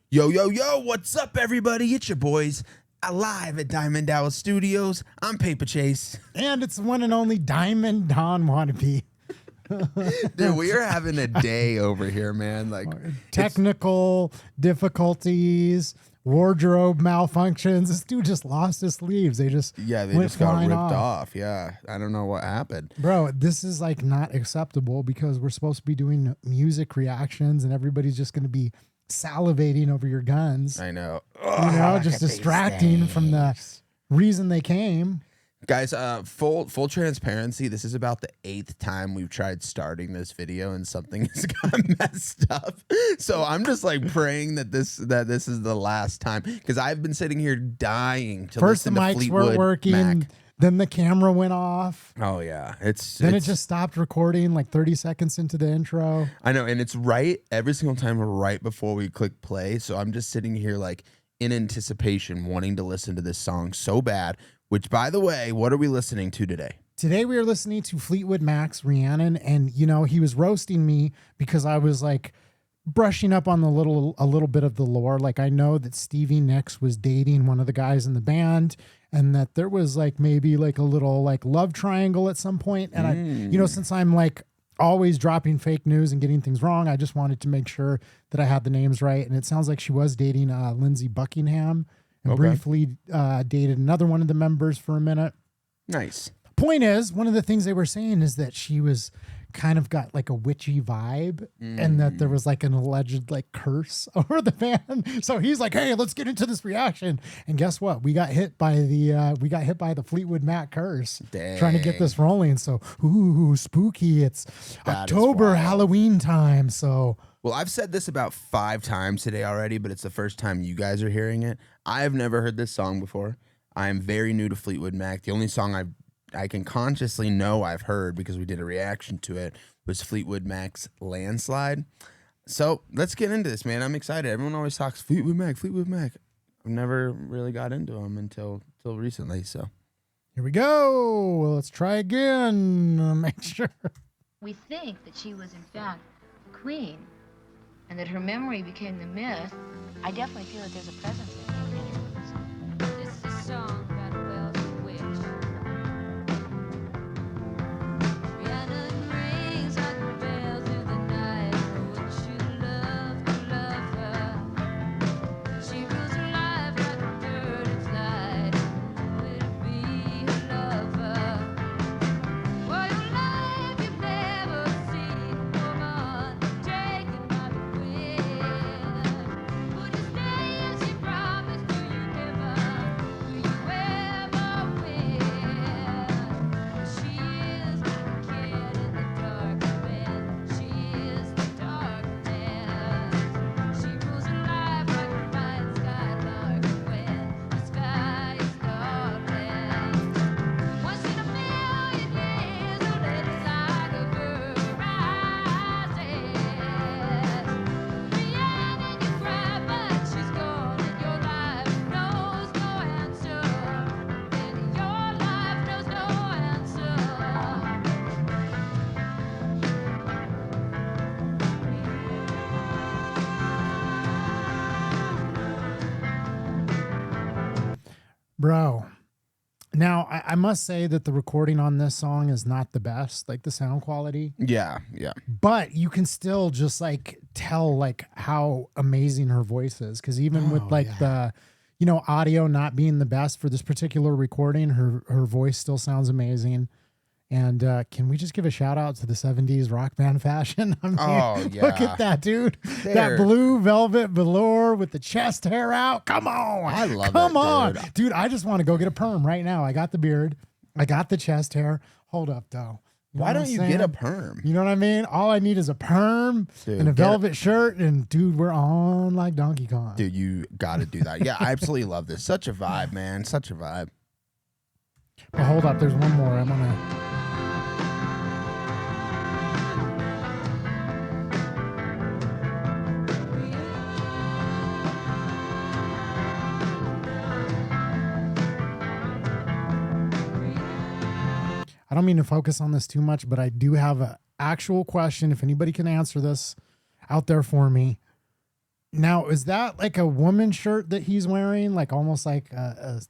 Yo, yo, yo, what's up, everybody? It's your boys, live at Diamond Dallas Studios. I'm Paper Chase. And it's one and only Diamond Don Wannabe. Dude, we are having a day over here, man. Like Technical difficulties, wardrobe malfunctions. This dude just lost his sleeves. They just they went just got flying ripped off. Yeah, I don't know what happened. Bro, this is like not acceptable because we're supposed to be doing music reactions and everybody's just going to be salivating over your guns. I know. You know, just distracting from the reason they came. Guys, full transparency, this is about the 8th time we've tried starting this video and something has got messed up. So I'm just like praying that this is the last time, because I've been sitting here dying to First listen the to mics Fleetwood weren't working, Mac. then the camera went off. Oh yeah, it just stopped recording like 30 seconds into the intro. I know, and it's right every single time right before we click play. So I'm just sitting here like in anticipation, wanting to listen to this song so bad. Which, by the way, what are we listening to today? Today we are listening to Fleetwood Mac's Rhiannon, and you know, he was roasting me because I was like brushing up on a little bit of the lore. Like, I know that Stevie Nicks was dating one of the guys in the band, and that there was like maybe like a little like love triangle at some point. And I, you know, since I'm like always dropping fake news and getting things wrong, I just wanted to make sure that I had the names right. And it sounds like she was dating Lindsey Buckingham. And briefly dated another one of the members for a minute. Nice. Point is, one of the things they were saying is that she was kind of got like a witchy vibe, and that there was like an alleged like curse over the band. So he's like, "Hey, let's get into this reaction." And guess what? We got hit by the Fleetwood Mac curse. Dang. Trying to get this rolling. So, ooh, spooky! It's October, Halloween time. So. Well, I've said this about 5 times today already, but it's the first time you guys are hearing it. I have never heard this song before. I am very new to Fleetwood Mac. The only song I can consciously know I've heard, because we did a reaction to it, was Fleetwood Mac's Landslide. So let's get into this, man. I'm excited. Everyone always talks Fleetwood Mac, Fleetwood Mac. I've never really got into them until recently. So here we go. Let's try again. Make sure. We think that she was in fact a queen, and that her memory became the myth. I definitely feel that there's a presence in it. This is a song about a wealthy witch. Rhiannon rings like a bell through the night. Would you love her? She rules her life like a bird in flight. Would it be her lover? For your life you've never seen, woman, taken by the wind. Would you stay as she promised? Do you ever win? She is the kid in the dark wind. She is the darkness. She rules her life like a fine skylark when the sky is darkness. Once in a million years, a lady like a bird rises. Rhiannon, you cry, but she's gone, and your life knows no answer. And your life knows no answer. Bro. Now, I must say that the recording on this song is not the best, like the sound quality. yeah. But you can still just like tell like how amazing her voice is. Because even with like the, you know, audio not being the best for this particular recording, her voice still sounds amazing. And can we just give a shout out to the 70s rock band fashion? I mean, look at that, dude. That blue velvet velour with the chest hair out. Come on. I love it, Come on. dude. Dude, I just want to go get a perm right now. I got the beard. I got the chest hair. Hold up, though. You know Why what don't I'm you saying? get a perm? You know what I mean? All I need is a perm Dude, and a velvet shirt. And, dude, we're on like Donkey Kong. Dude, you got to do that. Yeah, I absolutely love this. Such a vibe, man. Such a vibe. But hold up. There's one more. I'm going to... I don't mean to focus on this too much, but I do have an actual question. If anybody can answer this out there for me. Now, is that like a woman's shirt that he's wearing, like almost like a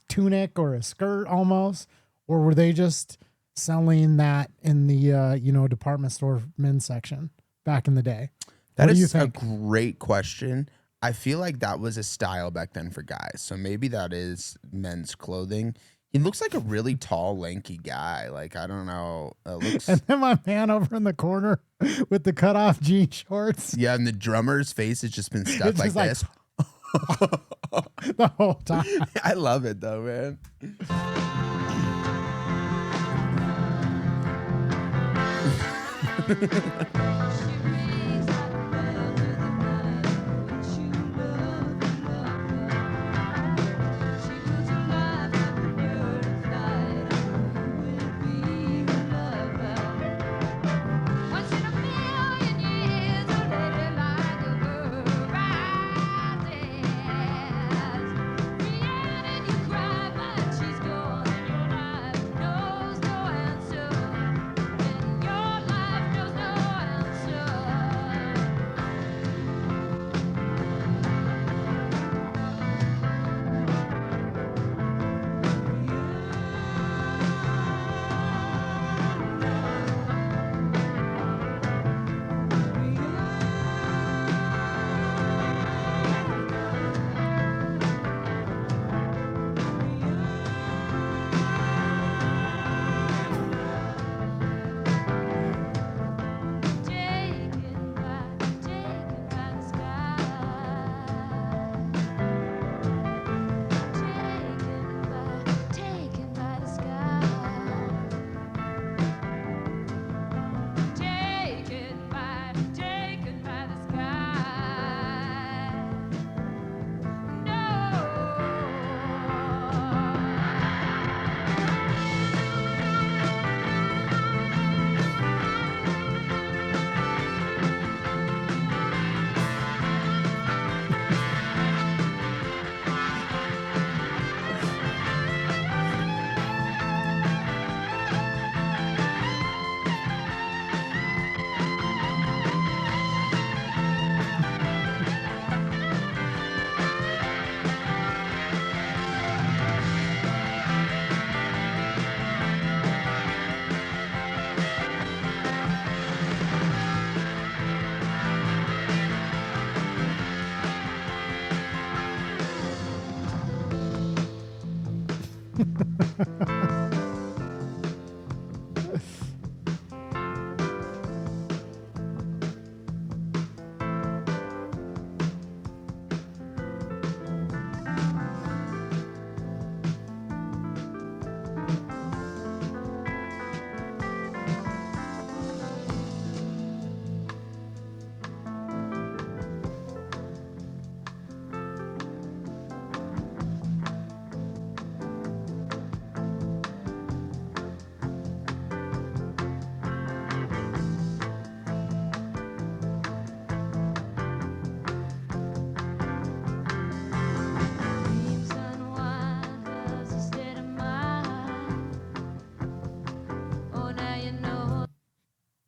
tunic or a skirt almost? Or were they just selling that in the, department store men's section back in the day? That What do you is a think? great question. I feel like that was a style back then for guys. So maybe that is men's clothing. He looks like a really tall, lanky guy. Like, I don't know. Looks And then my man over in the corner with the cutoff jean shorts yeah, and the drummer's face has just been stuck It's like just like- this. the whole time. I love it though, man.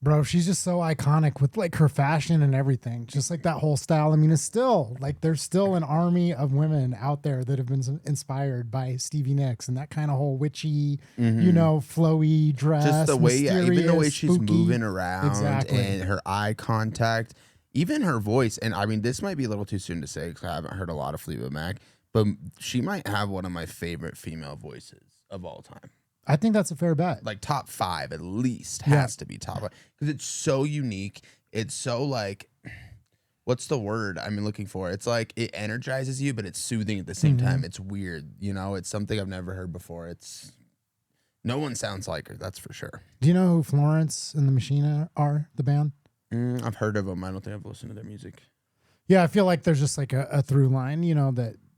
Bro, she's just so iconic with like her fashion and everything. Just like that whole style. I mean, it's still like there's still an army of women out there that have been inspired by Stevie Nicks and that kind of whole witchy, flowy dress. Just the way, yeah, even the way mysterious, she's spooky. moving around Exactly. and her eye contact, even her voice. And I mean, this might be a little too soon to say because I haven't heard a lot of Fleetwood Mac, but she might have one of my favorite female voices of all time. I think that's a fair bet. Like top 5 at least Yeah. has to be top 5 because it's so unique. It's so like, what's the word I'm looking for? It's like it energizes you, but it's soothing at the same time. It's weird, it's something I've never heard before. No one sounds like her, that's for sure. Do you know who Florence and the Machine are, the band? I've heard of them. I don't think I've listened to their music. Yeah, I feel like there's just like a through line,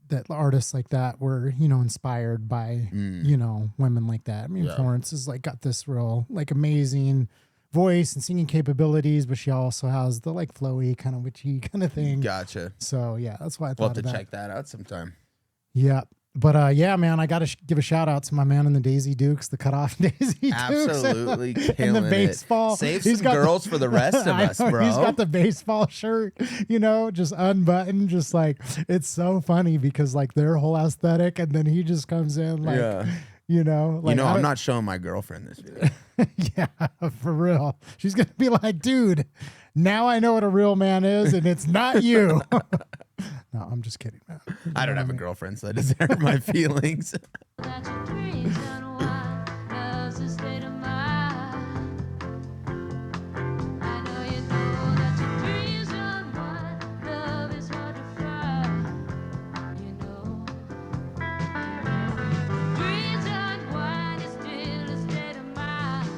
that artists like that were, inspired by, women like that. I mean, Yeah. Florence has like got this real like amazing voice and singing capabilities, but she also has the like flowy kind of witchy kind of thing. Gotcha. So yeah, that's why I We'll thought have to of that. check that out sometime. Yeah. But yeah, man, I got to give a shout out to my man in the Daisy Dukes, the cutoff Daisy Dukes. Absolutely and killing the baseball. it. Save He's some got girls for the rest of us, bro. He's got the baseball shirt, just unbuttoned, just like, it's so funny because like their whole aesthetic, and then he just comes in like, like, I'm not showing my girlfriend this video. yeah, for real. She's gonna be like, dude, now I know what a real man is, and it's not you. No, I'm just kidding, man. I don't have a girlfriend, so I deserve my feelings. That your dreams unwind, love's a state of mind. I know you know that your dreams unwind, love is hard to find. Dreams unwind is still a state of mind.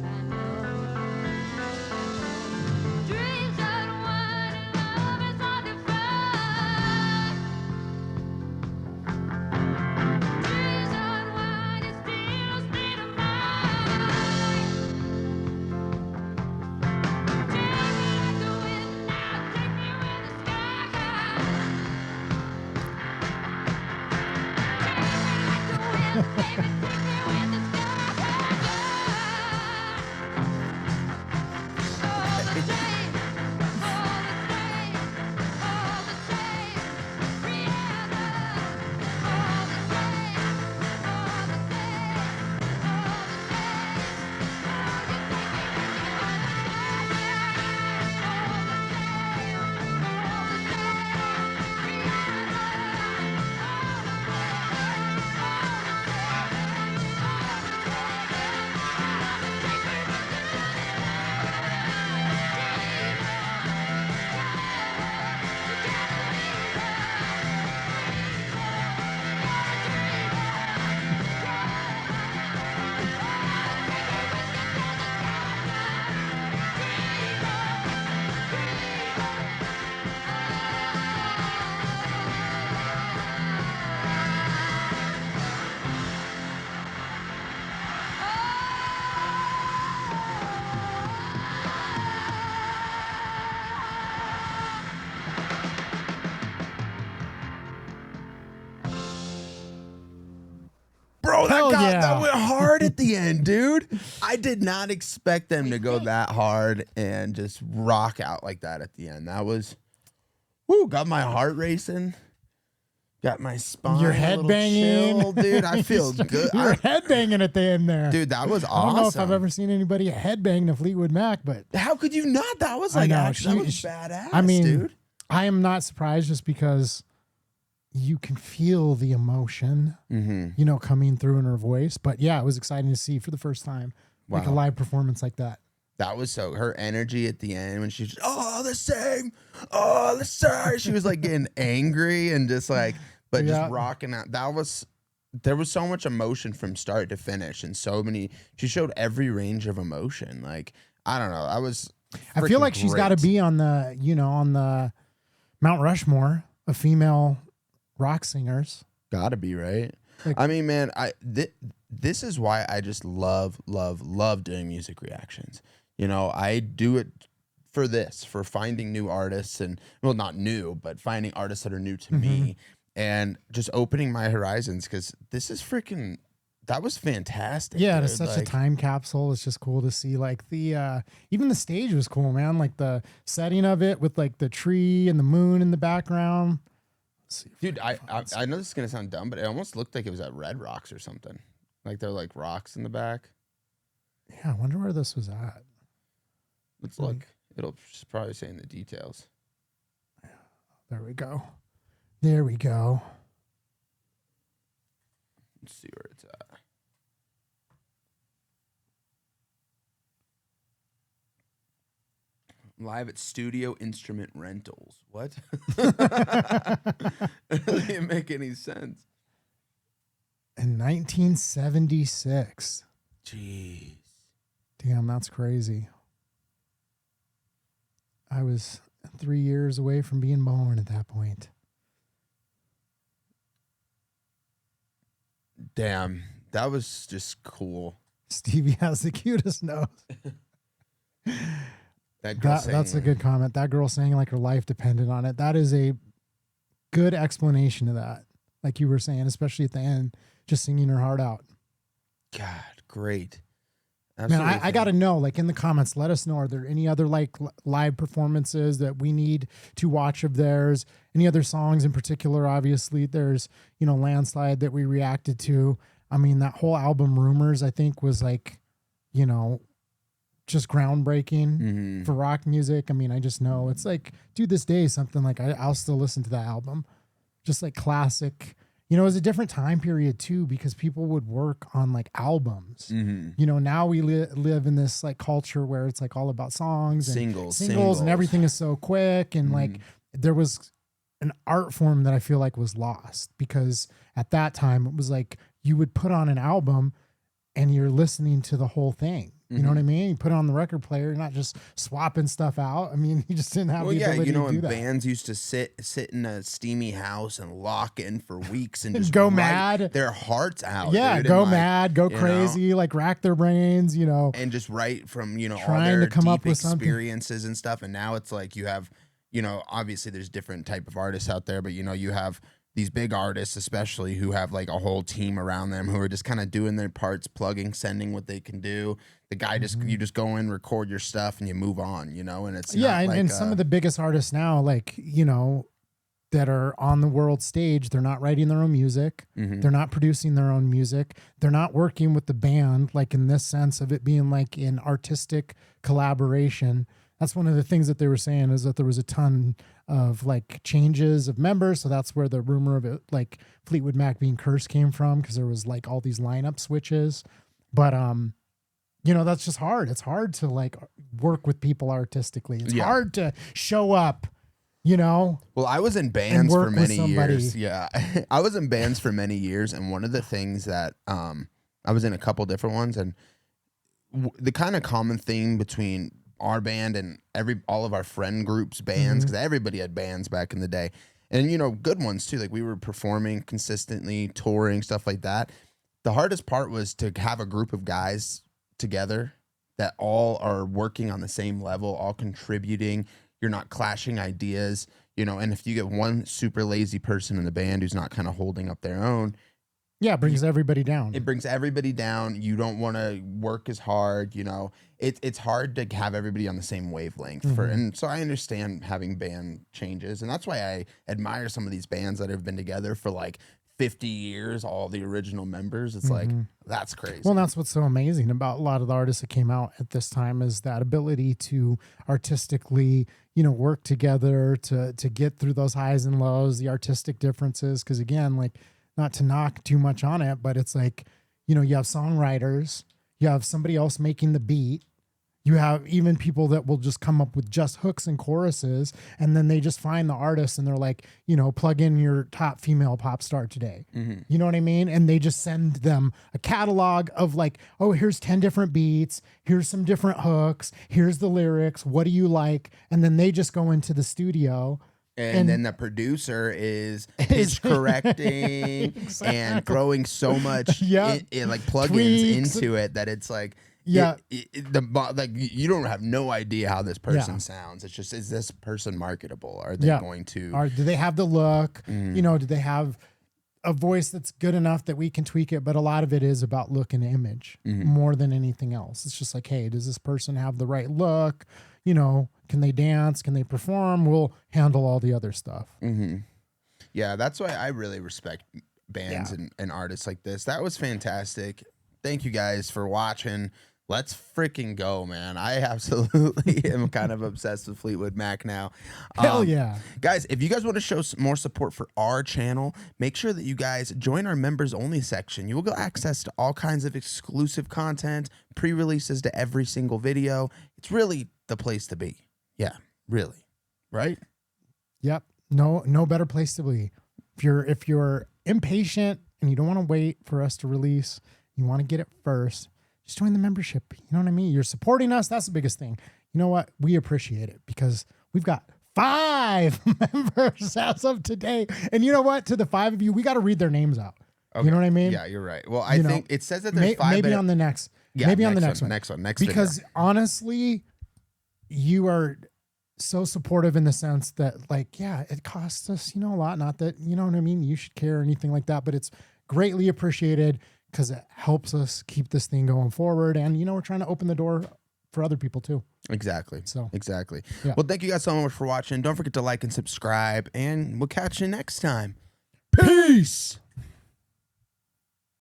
I know. Dreams unwind and love is hard to find. Dreams unwind is still a state of mind. Take me like the wind now, take me where the sky high. Take me like the wind, baby, take me where the sky high. All the same, all the same, Rhiannon. All the same, all the same, all the same. You take me where the Bro, Hell yeah. that went hard at the end, dude. I did not expect them to go that hard and just rock out like that at the end. That was, got my heart racing. Got my spine. Your a head little banging. chill, dude. I feel good. You're headbanging at the end there. Dude, that was I awesome. don't know if I've ever seen anybody headbang to Fleetwood Mac, but How could you not? That was I like, know, actually, that was she- badass, I mean, dude. I am not surprised just because you can feel the emotion, coming through in her voice. But yeah, it was exciting to see for the first time, like a Wow. live performance like that. That was her energy at the end when she was just, the same. She was like getting angry and just like, but Yeah. just rocking out. There was so much emotion from start to finish, and she showed every range of emotion. Like, I don't know. I feel freaking like she's got to great. be on the Mount Rushmore of female rock singers. Gotta be, right? Like- I mean, man, this is why I just love doing music reactions. I do it for finding new artists and, well, not new, but finding artists that are new to me and just opening my horizons, because this is that was fantastic. Yeah, dude. it's such a time capsule. It's just cool to see, like, the even the stage was cool, man. Like the setting of it with like the tree and the moon in the background. Let's see if Dude, I I can find I know this is gonna sound dumb, but it almost looked like it was at Red Rocks or something. Like they're like rocks in the back. Yeah, I wonder where this was at. Let's look. It'll probably say in the details. There we go. There we go. Let's see where it's at. Live at Studio Instrument Rentals. What? That didn't make any sense. In 1976. Jeez. Damn, that's crazy. I was 3 years away from being born at that point. Damn. That was just cool. Stevie has the cutest nose. That girl That's a saying- good comment. That girl saying like her life depended on it. That is a good explanation of that. like you were saying, especially at the end, just singing her heart out. God, great. Man, Absolutely. I got to know, like in the comments, let us know, are there any other like live performances that we need to watch of theirs? Any other songs in particular? Obviously, there's, Landslide that we reacted to. I mean, that whole album Rumors, I think was like, just groundbreaking for rock music. I mean, I just know it's like, to this day, something like I'll still listen to that album. Just like classic. It was a different time period too, because people would work on like albums. Now we live in this like culture where it's like all about songs and singles and everything is so quick. And like there was an art form that I feel like was lost, because at that time it was like you would put on an album and you're listening to the whole thing. You know what I mean? You put it on the record player, you're not just swapping stuff out. I mean, you just didn't have the ability to do and that. bands used to sit in a steamy house and lock in for weeks and just go write mad their hearts out. Yeah, dude, go and mad, go crazy, like rack their brains, and just write from all trying their to come deep up with experiences and stuff. And now it's like you have, obviously there's different type of artists out there, but you have these big artists, especially, who have like a whole team around them who are just kind of doing their parts, plugging, sending what they can do. The guy you just go in, record your stuff, and you move on, and it's and some of the biggest artists now, like that are on the world stage, they're not writing their own music, they're not producing their own music, they're not working with the band, like in this sense of it being like an artistic collaboration. That's one of the things that they were saying, is that there was a ton of like changes of members. So that's where the rumor of it, like Fleetwood Mac being cursed, came from, because there was like all these lineup switches. But that's just hard. It's hard to like work with people artistically. It's hard to show up, Well, I was in bands for many years. Yeah. I was in bands for many years. And one of the things that I was in a couple different ones, and the kind of common theme between our band and all of our friend groups' bands, because everybody had bands back in the day, and good ones too. Like we were performing consistently, touring, stuff like that. The hardest part was to have a group of guys together that all are working on the same level, all contributing. You're not clashing ideas, and if you get one super lazy person in the band who's not kind of holding up their own, it brings everybody down. It brings everybody down. You don't want to work as hard, It's hard to have everybody on the same wavelength and so I understand having band changes, and that's why I admire some of these bands that have been together for like 50 years, all the original members. It's like, that's crazy. Well, that's what's so amazing about a lot of the artists that came out at this time, is that ability to artistically, work together to get through those highs and lows, the artistic differences. Because again, like, not to knock too much on it, but it's like, you have songwriters, you have somebody else making the beat, you have even people that will just come up with just hooks and choruses, and then they just find the artist and they're like, plug in your top female pop star today. You know what I mean? And they just send them a catalog of like, oh, here's 10 different beats, here's some different hooks, here's the lyrics, what do you like? And then they just go into the studio. And then the producer is pitch correcting and throwing so much like plugins Tweaks. into it that it's like, Yeah. like you don't have no idea how this person sounds. It's just, is this person marketable? Are they going to? Or do they have the look? Do they have a voice that's good enough that we can tweak it? But a lot of it is about look and image more than anything else. It's just like, hey, does this person have the right look? Can they dance? Can they perform? We'll handle all the other stuff. Yeah, that's why I really respect bands and artists like this. That was fantastic. Thank you guys for watching. Let's freaking go, man. I absolutely am kind of obsessed with Fleetwood Mac now. Hell yeah. Guys, if you guys want to show some more support for our channel, make sure that you guys join our members only section. You will get access to all kinds of exclusive content, pre-releases to every single video. It's really the place to be. Yeah, really. Right? Yep. No better place to be. If you're impatient and you don't want to wait for us to release, you want to get it first, just join the membership. You know what I mean? You're supporting us. That's the biggest thing. You know what? We appreciate it because we've got 5 members as of today. And you know what? To the 5 of you, we got to read their names out. Okay. You know what I mean? Yeah, you're right. Well, I think it says that there's 5. Maybe on the next. Yeah, maybe on the next one. Next one. Because honestly, you are so supportive in the sense that, like, yeah, it costs us, a lot. Not that, you know what I mean? You should care or anything like that, but it's greatly appreciated because it helps us keep this thing going forward. And, we're trying to open the door for other people too. Exactly. So, exactly. yeah. Well, thank you guys so much for watching. Don't forget to like and subscribe, and we'll catch you next time. Peace.